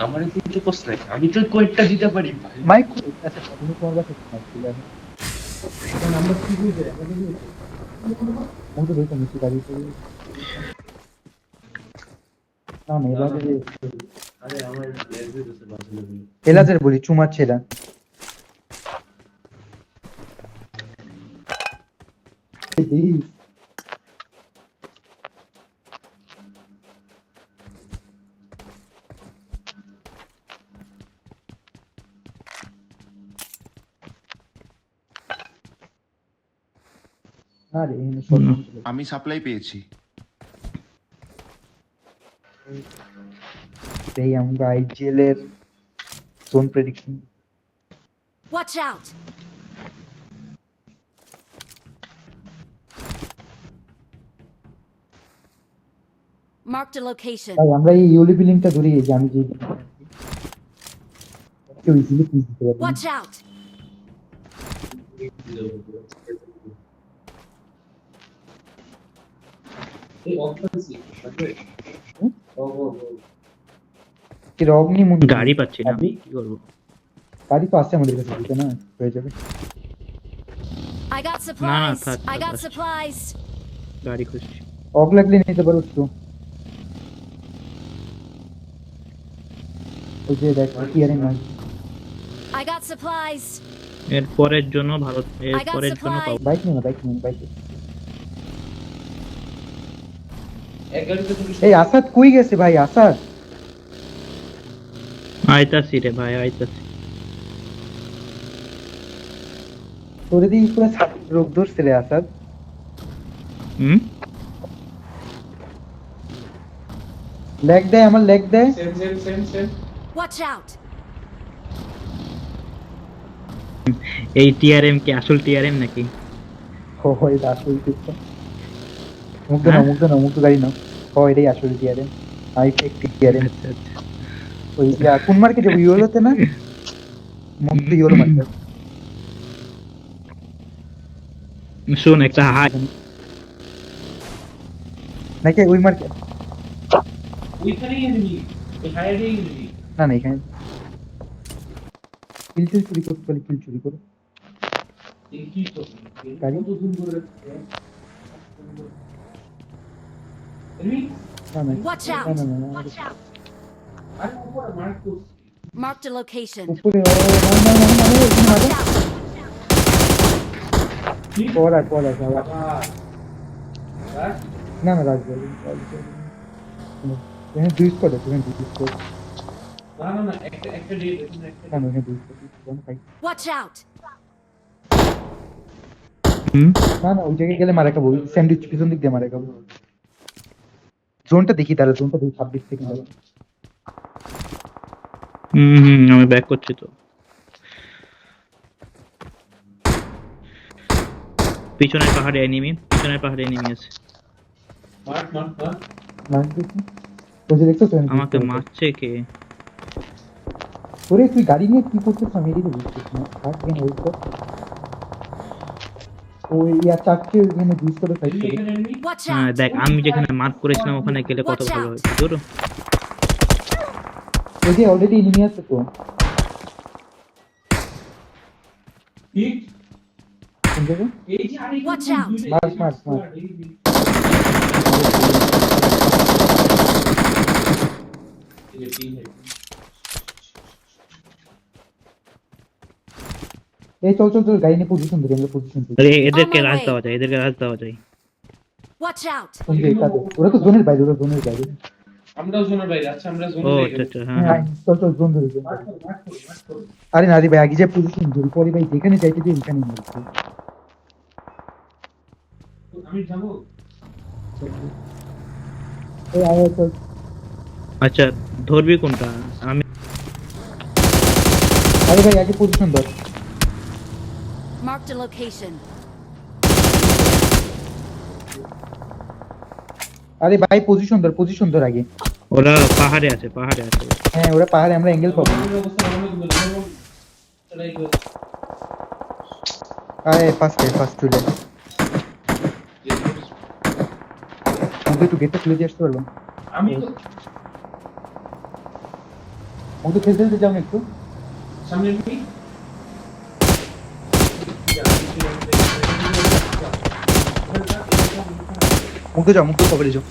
আমার কিন্তু কোস নাই, আমি তো কয়েকটা দিতে পারি ভাই। মাইক আচ্ছা তুমি তোমার কাছে মাইক ছিল নাম্বার কি বুঝে মুখে দেখো মিষ্টি গাড়ি না না এলাজের আরে আমার লেগ দিতেছে বাজে বলি। এলাজের বলি চুমাচ্ছে এরা না রে আমি সাপ্লাই পেয়েছি। এই আমরা আইজিএল এর zone prediction Watch out! Marked a location. তাই আমরা এই ইউলি বিলিংটা ধরে এই যে আমি যে কেউ ইজিলি পিস দিতে পারবো Watch out! এই অফেন্সিভ কি রগনি মুন গাড়ি পাচ্ছি না আমি কি করব গাড়ি তো আছে আমাদের কাছে দিতে না হয়ে যাবে I got supplies. থাক, I got থাক, supplies. গাড়ি খুঁজছি অগ লাগলে নিতে পারো তো ওই যে দেখ কি আরে না I got supplies. এর পরের জন্য ভালো এর I got পরের জন্য supplies. পাবো বাইক নিয়ে বাইক এক গাড়িতে পুলিশ। এই আসাদ কই গেছে ভাই আসাদ আইতাছি রে ভাই আইতাছি তোরে দিয়ে পুরো রোগ ধরছে রে আসাদ হুম লেগ দেয় আমার লেগ দেয় সেম Watch out! এই টিআরএম কি আসল টিআরএম নাকি ও এটা আসল কিছু মুগ্ধ গাড়ি না ও এটাই আসল টিআরএম আই ফেক টিআরএম আচ্ছা আচ্ছা ওই কোন মার্কেটে ইউরোতে না মুগ্ধ ইউরো মার্কেট শুন একটা হাই নাকি ওই মার্কেট ওইখানেই এনিমি, এই হায়ারেই এনিমি। না না এখানে কিল চুরি করতে পারি কিল চুরি করে এই কি তো গাড়ি? কত দিন ধরে এনিমি না না Watch out! না না Watch out! আরে উপরে মার্ক করছি। Marked a location. উপরে না Watch out! পড়া যাওয়া আর না না রাজবাড়ি এখানে দুই স্কোয়াড আছে এখানে দুই স্কোয়াড না একটা ডেট এখানে একটা না এখানে দুই স্কোয়াড ফাইট Watch out! হুম না ওই জায়গায় গেলে মারা খাবো স্যান্ডউইচ পিছন দিক দিয়ে মারা খাবো জোনটা দেখি 26 থেকে যাবে আমি ব্যাক করছি তো পিছনের পাহাড়ে এনিমি আছে মার্ক মার দেখি ওই যে দেখছো তো আমাকে মারছে কে ওরে তুই গাড়ি নিয়ে কি করছিস আমি এদিকে বুঝছিস না থাক কেন ওই তো ওই ইয়া চারটে এখানে দুই স্কোয়াডে ফাইট করে এখানে এনিমি। Watch হ্যাঁ out! দেখ আমি যেখানে মার্ক করেছিলাম ওখানে গেলে কত Watch ভালো out! হয় ধরো ওই যে অলরেডি এনিমি আছে তো ঠিক কোন জায়গায় এই যে আরে Watch out! মার এই যে টিম হেড। এই চল গাড়ি নিয়ে পজিশন ধরে আমরা পজিশন ধরি আরে এদেরকে On my রাজ way. দেওয়া যায় Watch out! কোন যে কাছে ওরা তো জোনের বাইরে আমরাও জোনের বাইরে, আচ্ছা আমরা ও জোনে আচ্ছা আচ্ছা হ্যাঁ হ্যাঁ চল জোন ধরে আরে না রে ভাই আগে যে পজিশন ধরি পরে ভাই যেখানে যাইতে যে এখানে মারছি আমি যাবো। এই আয় চল আচ্ছা ধরবি কোনটা আমি আরে ভাই আগে পজিশন ধর Marked a location. আরে ভাই পজিশন ধর আগে ওরা পাহাড়ে আছে হ্যাঁ ওরা পাহাড়ে আমরা অ্যাঙ্গেল পাবো আমাদের অবস্থা ভালো কিন্তু চলাই গো। আরে ফার্স্ট চলে আমি একটু গেটটা খুলে দিয়ে আসতে পারবো আমি তো মুখ খেলতে খেলতে যাও না একটু। সামনে কি মুখে যাও, মুখে কভারে যাও।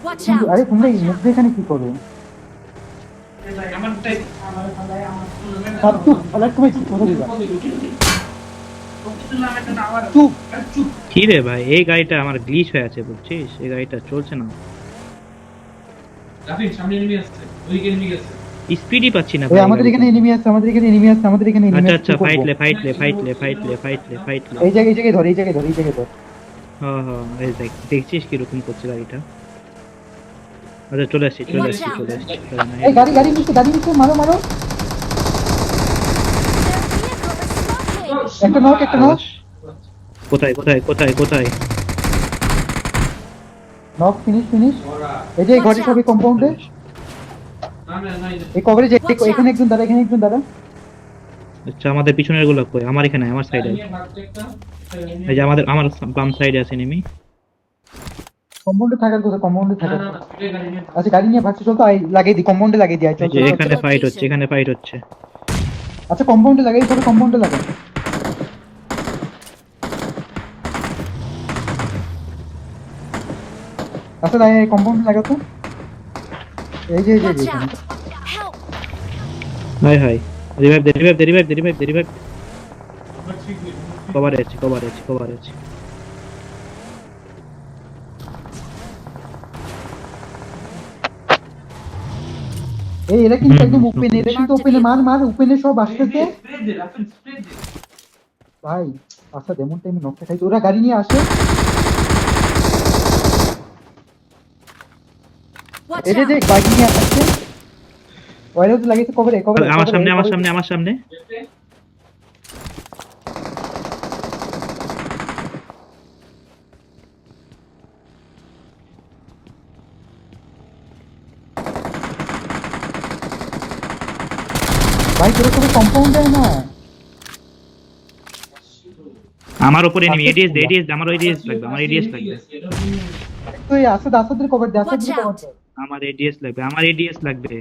Watch আরে out! তোমরা এই মুখ দিয়ে এখানে কি করো? আমারটাই সব চুপ, আলার তুমি চুপ করে দিবা। চুপ। চুপ কি রে ভাই, এই গাড়িটা আমার গ্লিচ হয়ে আছে বুঝছিস, এই গাড়িটা চলছে না, রাফিন সামনে এনিমি আসছে, ওইদিকে এনিমি গেছে। স্পিডই পাচ্ছি না ওই ভাই আমাদের এখানে গাড়িতে। এনিমি আছে, আমাদের এখানে এনিমি আছে, আমাদের এখানে এনিমি আচ্ছা আছে। আচ্ছা, কি করবো? ফাইট লে। এই জায়গায় ধর, এই জায়গায় ধর, এই জায়গায় ধর। হ্যাঁ হ্যাঁ, এই দেখ, দেখছিস কিরকম করছে গাড়িটা। আচ্ছা চলে আসছি। এই গাড়ি নিচে মারো। Their vehicle is smoking! একটা নক। কোথায়? Knock finish. ওরা এই যে এই ঘরে সবই কম্পাউন্ডে। না এই কভারেজ এখানে একজন দাঁড়া। আচ্ছা, আমাদের পিছনের গুলো কই? আমার এখানে, আমার সাইডে। নিয়ে ভাগছে একটা এই যে আমার বাম সাইডে আছে নেমি। কম্পাউন্ডে থাকার কথা, কম্পাউন্ডে না থাকার না কথা। তুই গাড়ি নিয়ে আচ্ছা গাড়ি নিয়ে ভাগছে, চল তো লাগিয়ে দি, কম্পাউন্ডে লাগিয়ে দি। চল এই যে এখানে ফাইট হচ্ছে। আচ্ছা কম্পাউন্ডে লাগাই, সব কম্পাউন্ডে লাগাই। আচ্ছা কম্পাউন্ডে লাগাতো। এই যে Watch out! Help! হাই রিভাইভ দে। আমার ঠিক নেই। কভার আছে। এই এরা কিন্তু একদম ওপেন, এরা কিন্তু ওপেনে মার ওপেনে সব আসতেছে। স্প্রে দে রাফিন, স্প্রে দে। ভাই আচ্ছা যেমন টাইমে নকটা খাইছে, ওরা গাড়ি নিয়ে আসে। Watch এই যে out! গাড়ি নিয়ে আসছে, ওইটা তো লাগিয়েছে কভারে। আমার সামনে। ভাই তোরা সবাই কম্পাউন্ডে না। আমার উপরে এনিমি। এডিএস দে, আমার এডিএস লাগবে। তো এই আসাদের কভার দে, Watch কভার out! দে। আমার এডিএস লাগবে।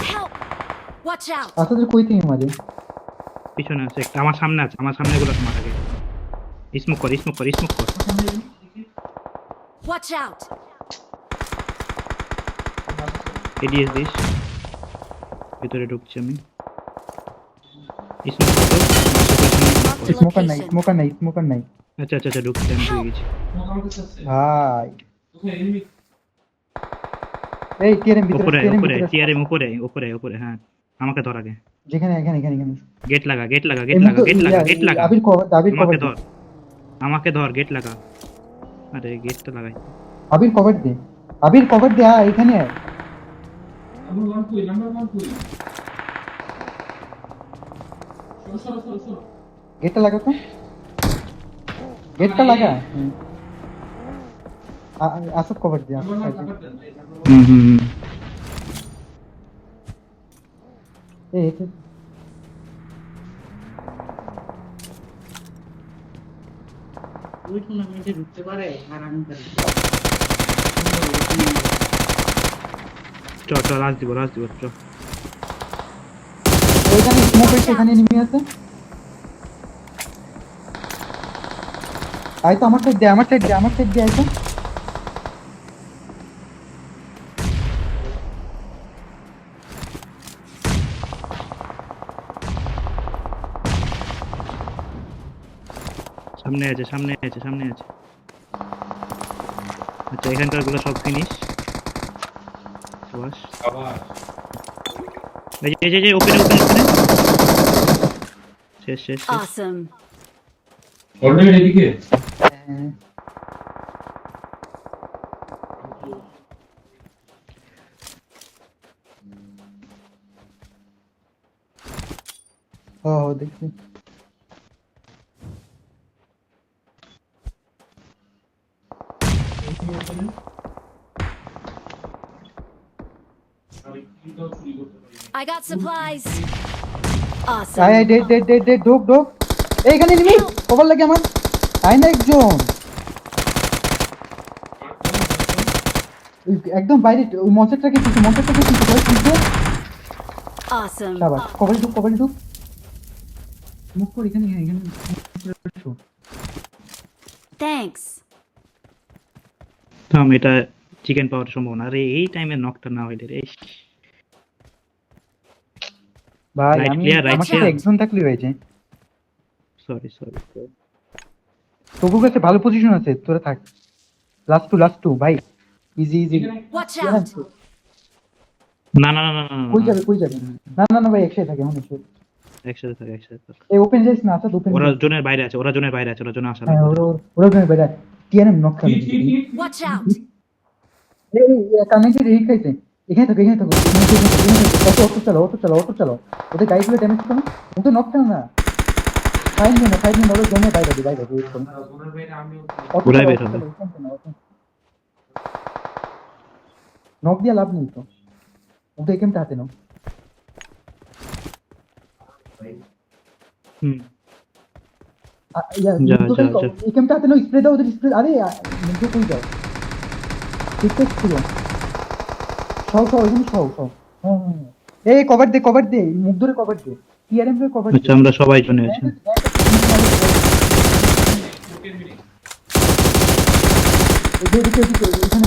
Help! Watch out! আসাদের কই থেকে মারে? পিছনে আছে একটা, আমার সামনে আছে, আমার সামনে গুলো তোমার আগে। স্মোক কর। Watch out! এডিএস দিস, ভিতরে ঢুকছি আমি। Marked a smoker location. নাই। আচ্ছা ঢুকছি, আমি ঢুকে গেছি। আমার কাছে আছে। ভাই ওকে এনিমি এই টিআরএম ভিতরে, টিআরএম উপরে। হ্যাঁ, আমাকে ধর আগে। যেখানে এখানে গেট লাগা। আবির কভার দে। আমাকে ধর, গেট লাগা। আরে গেটটা লাগাই। আবির কভার দে। এখানে আয়। নাম্বার 1 কই সরো গেটটা লাগা তো, গেটটা লাগা। আসাদ কভার দে। নাম্বার 1 কাভার দেন হুম। এই ওই টুর্নামেন্টে ঢুকতে পারে আর আমি পারি চল রাজ দিব চল। ওইখানে স্মোক হইছে, এখানে এনিমি আছে। আই তো আমার সাইড দে আই তো। সামনে আছে। আচ্ছা, এখানকার গুলো সব ফিনিশ। বাস, আবার এই যে ওপেন শেষ। Awesome. অলরেডি এদিকে ও দেখছি। কি এখানে আমি কিটাও চুরি করতে পারি না। I got supplies. আয় Awesome. আয় ডেড ঢোক এইখানে নিবি কভার লাগে আমার আয় না একজন একদম বাইরে ওই মঞ্চটাকে কিছু Awesome. সাবাস কভার ঢুক মুখ কর এখানে Thanks. থাম, এটা চিকেন পাওয়ার সম্ভাবনা। আরে এই টাইমে নকটা না হইলে রে। ভাই Right আমি clear, right আমার সাথে clear. একজন থাকলে হয়েছে সরি। তবু কাছে ভালো পজিশন আছে তোরা থাক লাস্ট টু ভাই ইজি Watch out. না, কই যাবে না ভাই একসাথে থাকে মনে হচ্ছে একসাথে থাক। এই ওপেন যাইস না আচ্ছা ওপেন ওরা জোনের বাইরে আছে, ওরা জোনে আসা হ্যাঁ ওরা ওখানে বেড়া টিএনএম নক খাবে Watch out. এই কানেক্টেড এই খাইছে এখানে থাকো অটো চালাও ওদের গাড়িগুলো ড্যামেজ করো ও তো নক খাবে না ফাইন না ওরা জমে বাইরে ওয়েট করো ওনার বাইরে আমিও ওরাই বের হবে। নক দিয়ে লাভ নেই তো ওদের একেমটা হাতে নাও হুম, যা যা। একেমটা হাতে নাও স্প্রে দাও ওদের স্প্রে আরে মুখে কই যাও ঠিক ছিল ওইখানে হ্যাঁ এই কভার দে মুখ ধরে কভার দে টিআরএম রে কভার আচ্ছা আমরা সবাই জোনে আছি। এখানে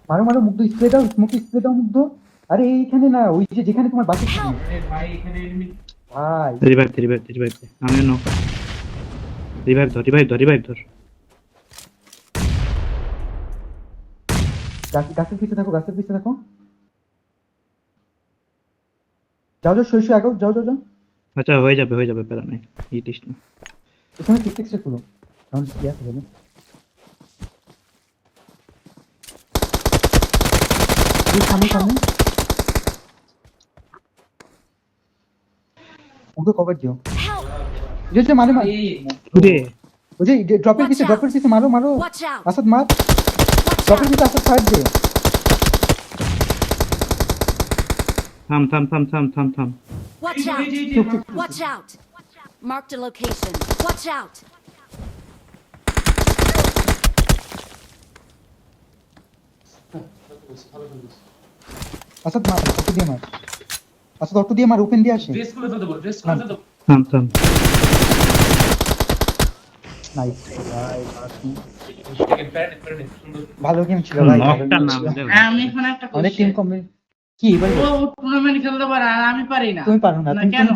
মারো মুগ্ধ স্প্রে দাও মুগ্ধ আরে এইখানে না ওই যে যেখানে তোমার বাকি ছিল আরে ভাই এখানে এনিমি ভাই রিভাইভ দে। আমি নো রিভাইভ ধর। গাছের পিছে থাকো যাও সই আগো যাও আচ্ছা হয়ে যাবে প্যারা নাই। ইটিস না। এখানে টিকটিক্সে খুলো তাহলে কি আছে বলো সামনে ওকে কভার দিও Help. যে মারে ওরে ওই যে ড্রপের পিছে মারো Watch out. আসাদ মার Watch ড্রপের out. পিছে আসাদ ফায়ার দে থাম। Watch out. Watch out. Marked a location. Watch out. Asad মার অটো দিয়ে মার ওপেন দিয়ে আসে ড্রেস খুলে ফেলতে বল ড্রেস খুলে ফেলতে বল থাম। নাইস প্যারেড সুন্দর ভালো গেম ছিল ভাই নকটা না বলে আমি এখন একটা অনেক টিম কমে কি ভাই ও টুর্নামেন্ট খেলতে পারে আর আমি পারি না তুমি পারো না না, তুমি কেন?